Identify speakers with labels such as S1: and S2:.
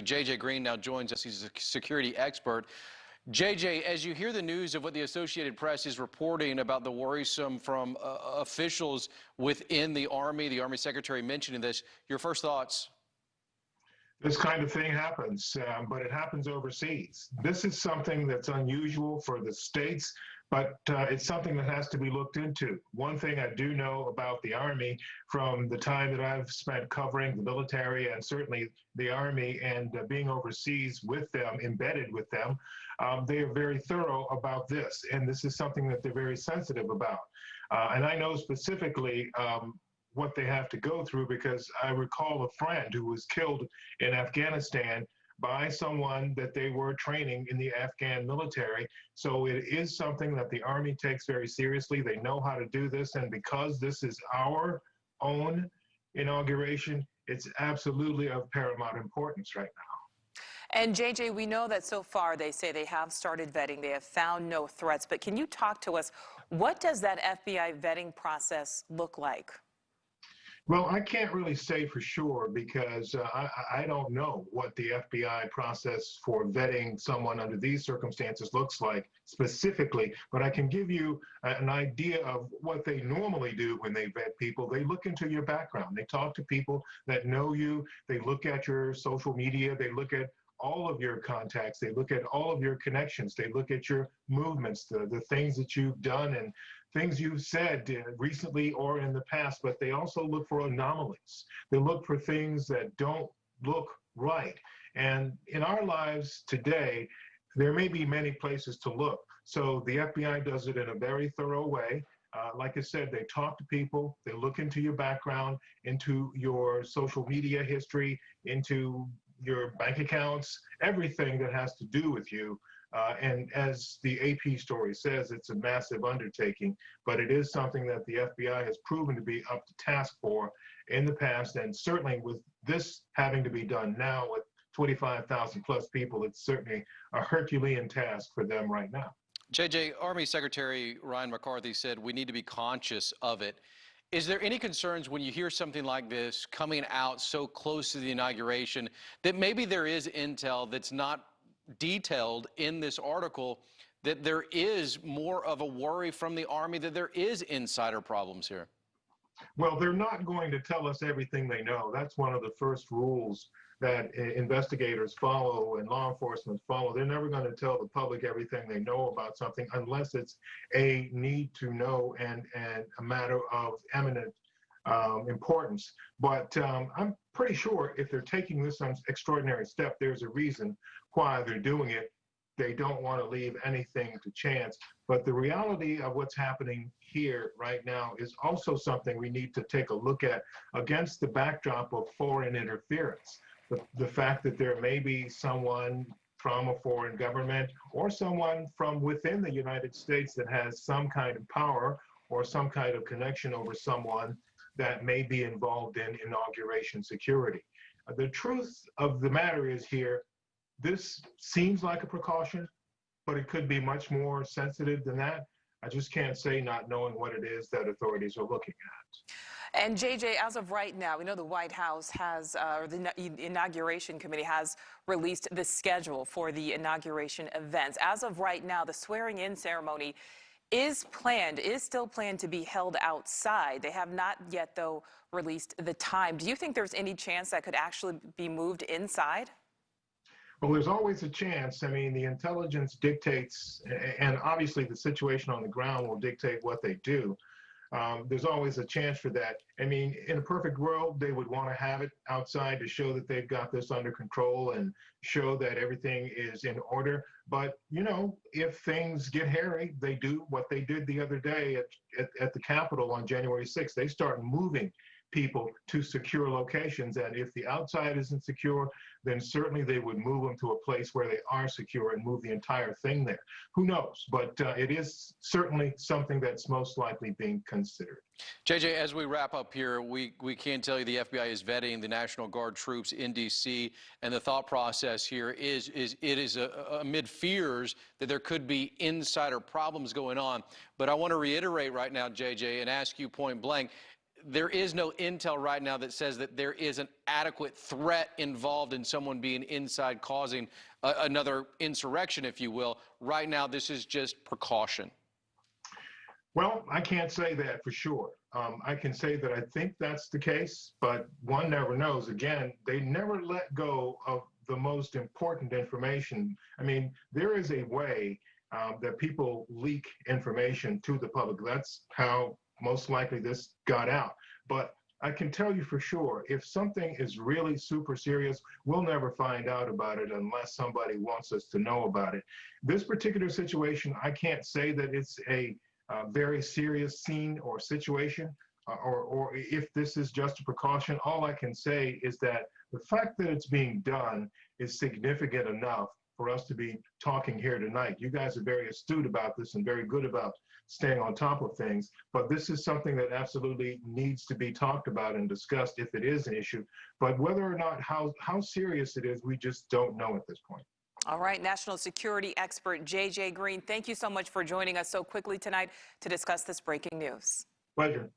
S1: JJ Green now joins us. He's a security expert. JJ, as you hear the news of what the Associated Press is reporting about the worrisome from officials within the Army Secretary mentioning this, your first thoughts?
S2: This kind of thing happens, but it happens overseas. This is something that's unusual for the states, but it's something that has to be looked into. One thing I do know about the Army from the time that I've spent covering the military and certainly the Army and being overseas with them, embedded with them, they are very thorough about this. And this is something that they're very sensitive about. And I know specifically what they have to go through because I recall a friend who was killed in Afghanistan by someone that they were training in the Afghan military. So it is something that the Army takes very seriously. They know how to do this. And because this is our own inauguration, it's absolutely of paramount importance right now.
S3: And JJ, we know that so far they say they have started vetting. They have found no threats. But can you talk to us? What does that FBI vetting process look like?
S2: Well, I can't really say for sure because I don't know what the FBI process for vetting someone under these circumstances looks like specifically, but I can give you an idea of what they normally do when they vet people. They look into your background. They talk to people that know you. They look at your social media. They look at all of your contacts. They look at all of your connections. They look at your movements, the things that you've done and things you've said recently or in the past, but they also look for anomalies. They look for things that don't look right. And in our lives today, there may be many places to look. So the FBI does it in a very thorough way. Like I said, they talk to people, they look into your background, into your social media history, into your bank accounts, everything that has to do with you. And as the AP story says, it's a massive undertaking, but it is something that the FBI has proven to be up to task for in the past. And certainly with this having to be done now with 25,000 plus people, it's certainly a Herculean task for them right now.
S1: JJ, Army Secretary Ryan McCarthy said we need to be conscious of it. Is there any concerns when you hear something like this coming out so close to the inauguration that maybe there is intel that's not detailed in this article, that there is more of a worry from the Army that there is insider problems here?
S2: Well, they're not going to tell us everything they know. That's one of the first rules that investigators follow and law enforcement follow. They're never going to tell the public everything they know about something unless it's a need to know and a matter of eminent importance. But I'm pretty sure if they're taking this extraordinary step, there's a reason why they're doing it. They don't want to leave anything to chance. But the reality of what's happening here right now is also something we need to take a look at against the backdrop of foreign interference. The fact that there may be someone from a foreign government or someone from within the United States that has some kind of power or some kind of connection over someone that may be involved in inauguration security. The truth of the matter is here, this seems like a precaution, but it could be much more sensitive than that. I just can't say not knowing what it is that authorities are looking at.
S3: And JJ, as of right now, we know the White House has, or the Inauguration Committee has released the schedule for the inauguration events. As of right now, the swearing-in ceremony is still planned to be held outside. They have not yet, though, released the time. Do you think there's any chance that could actually be moved inside?
S2: Well, there's always a chance. I mean, the intelligence dictates, and obviously the situation on the ground will dictate what they do. There's always a chance for that. I mean, in a perfect world, they would want to have it outside to show that they've got this under control and show that everything is in order. But, you know, if things get hairy, they do what they did the other day at the Capitol on January 6th. They start moving people to secure locations. And if the outside isn't secure, then certainly they would move them to a place where they are secure and move the entire thing there. Who knows? But it is certainly something that's most likely being considered.
S1: JJ, as we wrap up here, we can tell you the FBI is vetting the National Guard troops in D.C., and the thought process here is amid fears that there could be insider problems going on. But I want to reiterate right now, JJ, and ask you point blank, there is no intel right now that says that there is an adequate threat involved in someone being inside causing another insurrection, if you will. Right now, this is just precaution.
S2: Well, I can't say that for sure. I can say that I think that's the case, but one never knows. Again, they never let go of the most important information. I mean, there is a way that people leak information to the public. That's how most likely this got out. But I can tell you for sure, if something is really super serious, we'll never find out about it unless somebody wants us to know about it. This particular situation, I can't say that it's a very serious scene or situation, or if this is just a precaution. All I can say is that the fact that it's being done is significant enough for us to be talking here tonight. You guys are very astute about this and very good about staying on top of things, but this is something that absolutely needs to be talked about and discussed if it is an issue. But whether or not how serious it is, we just don't know at this point.
S3: All right, national security expert J.J. Green, thank you so much for joining us so quickly tonight to discuss this breaking news.
S2: Pleasure.